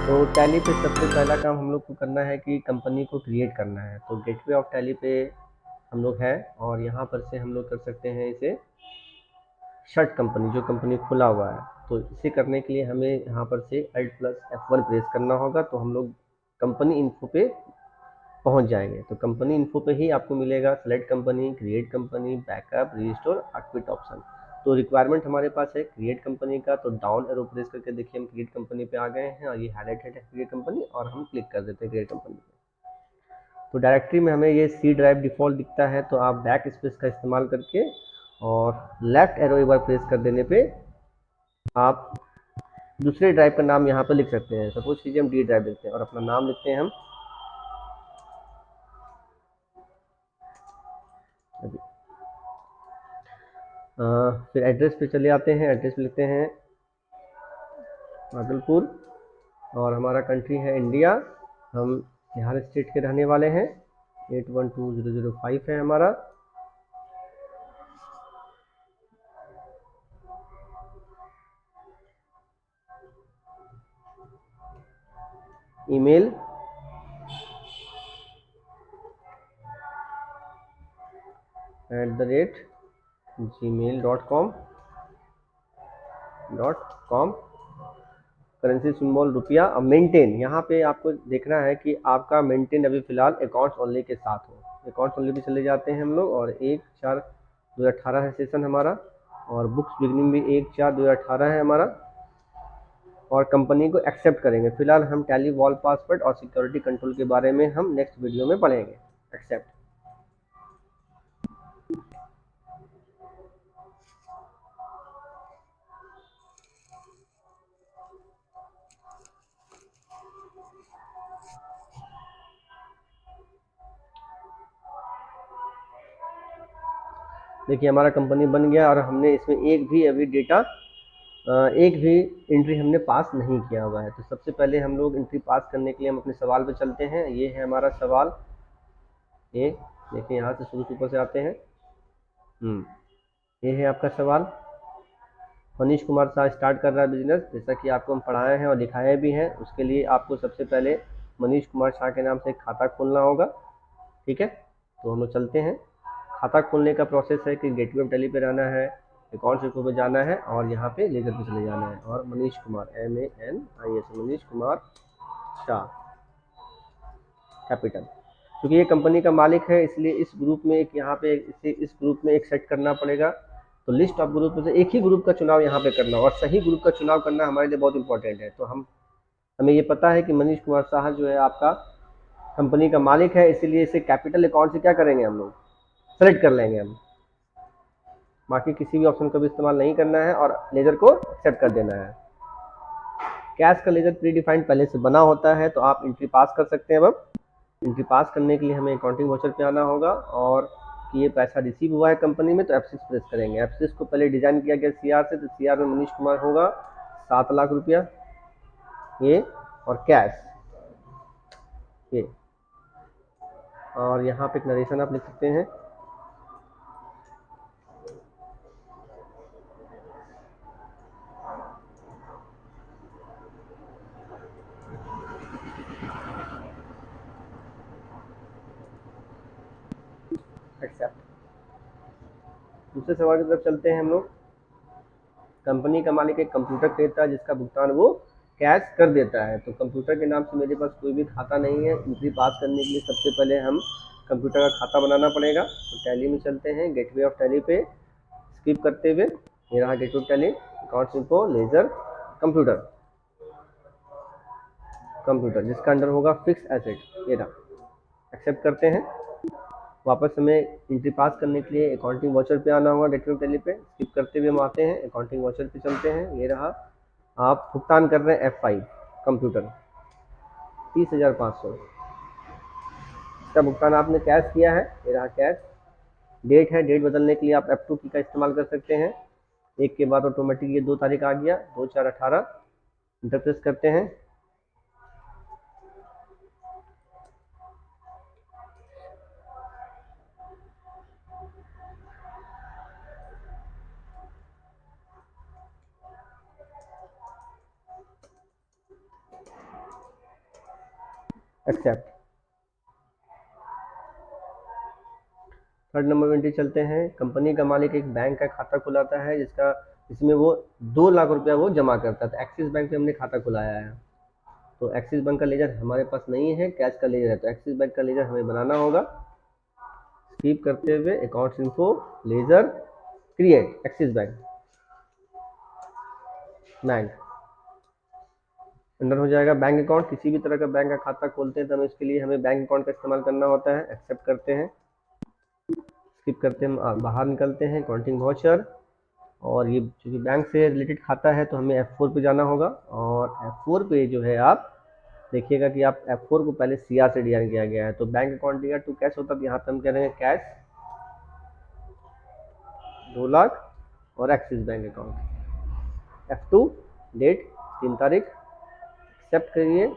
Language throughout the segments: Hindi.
तो टैली पे सबसे पहला काम हम लोग को करना है कि कंपनी को क्रिएट करना है। तो गेटवे ऑफ टैली पे हम लोग हैं और यहाँ पर से हम लोग कर सकते हैं इसे शर्ट कंपनी, जो कंपनी खुला हुआ है। तो इसे करने के लिए हमें यहाँ पर से Alt+F1 प्रेस करना होगा, तो हम लोग कंपनी इन्फो पे पहुँच जाएंगे। तो कंपनी इन्फो पे ही आपको मिलेगा select company, create company, backup, restore, quit option. तो रिक्वायरमेंट हमारे पास है क्रिएट कंपनी का, तो डाउन एरो प्रेस करके देखिए हम क्रिएट कंपनी पे आ गए हैं और ये हाईलाइटेड है क्रिएट कंपनी, और हम क्लिक कर देते हैं क्रिएट कंपनी पे। तो डायरेक्टरी में हमें ये सी ड्राइव डिफ़ॉल्ट दिखता है, तो आप बैक स्पेस का इस्तेमाल करके और लेफ्ट एरो एक बार प्रेस कर देने पे आप दूसरे ड्राइव का नाम यहाँ पर लिख सकते हैं। सपोज कीजिए हम डी ड्राइव लिखते हैं और अपना नाम लिखते हैं हम अभी। फिर एड्रेस पे चले आते हैं, एड्रेस पे लिखते हैं भागलपुर और हमारा कंट्री है इंडिया, हम बिहार स्टेट के रहने वाले हैं, 812005 है हमारा। ईमेल @gmail.com, करेंसी सिंबल रुपया और मेंटेन। यहाँ पे आपको देखना है कि आपका मेंटेन अभी फिलहाल अकाउंट्स ओनली के साथ हो। अकाउंट्स ओनली पे चले जाते हैं हम लोग और 1/4/2018 है सेशन हमारा, और बुक्स बिगनिंग भी 1/4/2018 है हमारा, और कंपनी को एक्सेप्ट करेंगे। फिलहाल हम टैली वॉल पासवर्ड और सिक्योरिटी कंट्रोल के बारे में हम नेक्स्ट वीडियो में पढ़ेंगे। एक्सेप्ट। देखिए हमारा कंपनी बन गया और हमने इसमें एक भी अभी डेटा एक भी एंट्री हमने पास नहीं किया हुआ है। तो सबसे पहले हम लोग एंट्री पास करने के लिए हम अपने सवाल पे चलते हैं। ये है हमारा सवाल ये, देखिए यहाँ से शुरू ऊपर से आते हैं। ये है आपका सवाल। मनीष कुमार शाह स्टार्ट कर रहा है बिजनेस, जैसा कि आपको हम पढ़ाए हैं और दिखाए भी हैं। उसके लिए आपको सबसे पहले मनीष कुमार शाह के नाम से एक खाता खोलना होगा, ठीक है। तो हम लोग चलते हैं। खाता खोलने का प्रोसेस है कि गेटवे ऑफ टैली पे रहना है, अकाउंट इन्फो पे जाना है और यहाँ पे लेजर पे चले जाना है, और मनीष कुमार MANIS मनीष कुमार शाह कैपिटल। क्योंकि ये कंपनी का मालिक है इसलिए इस ग्रुप में एक यहाँ पे इसे इस ग्रुप में एक सेट करना पड़ेगा। तो लिस्ट ऑफ ग्रुप में से एक ही ग्रुप का चुनाव यहाँ पे करना, और सही ग्रुप का चुनाव करना हमारे लिए बहुत इंपॉर्टेंट है। तो हमें ये पता है कि मनीष कुमार शाह जो है आपका कंपनी का मालिक है, इसीलिए इसे कैपिटल अकाउंट से क्या करेंगे, हम लोग सेलेक्ट कर लेंगे हम। बाकी किसी भी ऑप्शन का भी इस्तेमाल नहीं करना है और लेजर को एक्सेप्ट कर देना है। कैश का लेजर प्री डिफाइंड पहले से बना होता है, तो आप एंट्री पास कर सकते हैं। अब एंट्री पास करने के लिए हमें अकाउंटिंग वाउचर पे आना होगा, और कि ये पैसा रिसीव हुआ है कंपनी में, तो F6 प्रेस करेंगे। F6 को पहले डिजाइन किया गया CR से, तो CR में मनीष कुमार होगा 7 लाख रुपया ये, और कैश ये, और यहाँ पे एक नरेशन आप लिख सकते हैं। एक्सेप्ट। दूसरे सवाल की तरफ चलते हैं हम लोग। कंपनी का मालिक एक कंप्यूटर खरीदता है जिसका भुगतान वो कैश कर देता है। तो कंप्यूटर के नाम से मेरे पास कोई भी खाता नहीं है। एंट्री पास करने के लिए सबसे पहले हम कंप्यूटर का खाता बनाना पड़ेगा। तो टैली में चलते हैं, गेटवे ऑफ टैली पे स्किप करते हुए, ये रहा gateway of Tally, accounts info, ledger, computer, जिसका अंडर होगा फिक्स एसेट, ये रहा। एक्सेप्ट करते हैं। वापस हमें एंट्री पास करने के लिए अकाउंटिंग वाउचर पे आना होगा। गेटवे ऑफ टैली पे स्किप करते हुए हम आते हैं, अकाउंटिंग वाउचर पे चलते हैं। ये रहा, आप भुगतान कर रहे हैं F5 कंप्यूटर 30,500 का भुगतान आपने कैश किया है। ये रहा कैश। डेट है, डेट बदलने के लिए आप F2 की का इस्तेमाल कर सकते हैं। एक के बाद ऑटोमेटिक ये 2 तारीख आ गया, 2/4/18। इंटर प्रेस करते हैं। एक्सेप्ट। थर्ड नंबर एंट्री चलते हैं। कंपनी का मालिक एक बैंक का खाता खुलाता है जिसमें वो 2 लाख रुपया वो जमा करता था। एक्सिस बैंक में हमने खाता खुलाया है, तो एक्सिस बैंक का लेजर हमारे पास नहीं है, कैश का लेजर है, तो एक्सिस बैंक का लेजर हमें बनाना होगा। स्कीप करते हुए accounts info, ledger, create, Axis bank under हो जाएगा। बैंक अकाउंट, किसी भी तरह का बैंक का खाता खोलते हैं तो हमें इसके लिए हमें बैंक अकाउंट का इस्तेमाल करना होता है। एक्सेप्ट करते हैं, स्किप करते हैं, बाहर निकलते हैं। काउंटिंग वाउचर, और ये चूँकि बैंक से रिलेटेड खाता है तो हमें F4 पे जाना होगा, और F4 पे जो है आप देखिएगा कि आप F4 को पहले CR से डिजाइन किया गया है, तो bank account dear to cash होता है, तो यहाँ पे हम कह रहे हैं कैश 2 लाख और axis bank account. F2 date 3 तारीख, एक्सेप्ट करिए।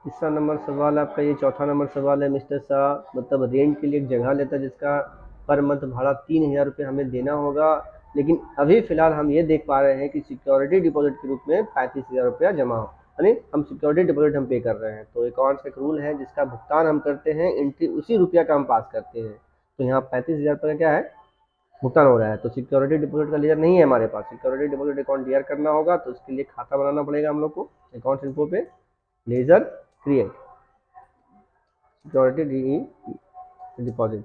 तीसरा नंबर सवाल आपका, ये चौथा नंबर सवाल है। मिस्टर शाह मतलब रेंट के लिए एक जगह लेता है जिसका पर मंथ भाड़ा 3,000 रुपये हमें देना होगा, लेकिन अभी फ़िलहाल हम ये देख पा रहे हैं कि सिक्योरिटी डिपॉजिट के रूप में 35,000 रुपया जमा हो, यानी हम सिक्योरिटी डिपॉजिट हम पे कर रहे हैं। तो अकाउंट्स का एक रूल है जिसका भुगतान हम करते हैं, एंट्री उसी रुपया का हम पास करते हैं। तो यहाँ 35,000 रुपये का क्या है, भुगतान हो रहा है। तो सिक्योरिटी डिपॉजिट का लेजर नहीं है हमारे पास, सिक्योरिटी डिपॉजिट अकाउंट डियर करना होगा, तो उसके लिए खाता बनाना पड़ेगा हम लोग को। अकाउंट इन्फो पे ledger, create, security deposit,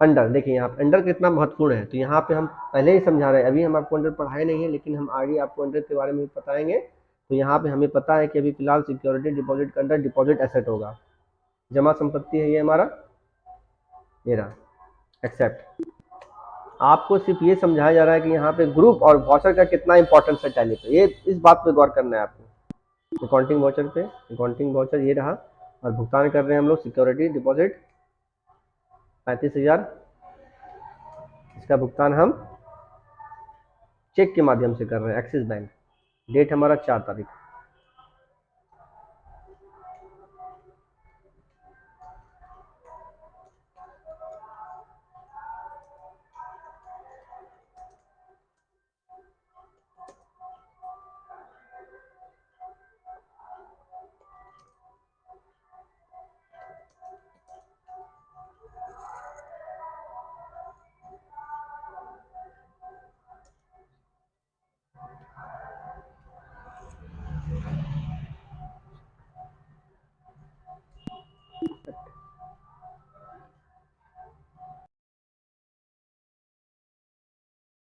under. देखिए यहाँ पे अंडर कितना महत्वपूर्ण है, तो यहाँ पे हम पहले ही समझा रहे हैं, अभी हम आपको अंडर पढ़ाए नहीं है, लेकिन हम आगे आपको अंडर के बारे में बताएंगे। तो यहाँ पे हमें पता है कि अभी फिलहाल सिक्योरिटी डिपॉजिट के अंडर डिपॉजिट एसेट होगा, जमा संपत्ति है ये हमारा, ये रहा। एक्सेप्ट। आपको सिर्फ ये समझाया जा रहा है कि यहाँ पे ग्रुप और वाउचर का कितना इंपॉर्टेंस है टैली पे, ये इस बात पे गौर करना है आपको। अकाउंटिंग वाउचर पे, अकाउंटिंग वाउचर ये रहा, और भुगतान कर रहे हैं हम लोग सिक्योरिटी डिपॉजिट 35,000। इसका भुगतान हम चेक के माध्यम से कर रहे हैं, एक्सिस बैंक। डेट हमारा 4 तारीख।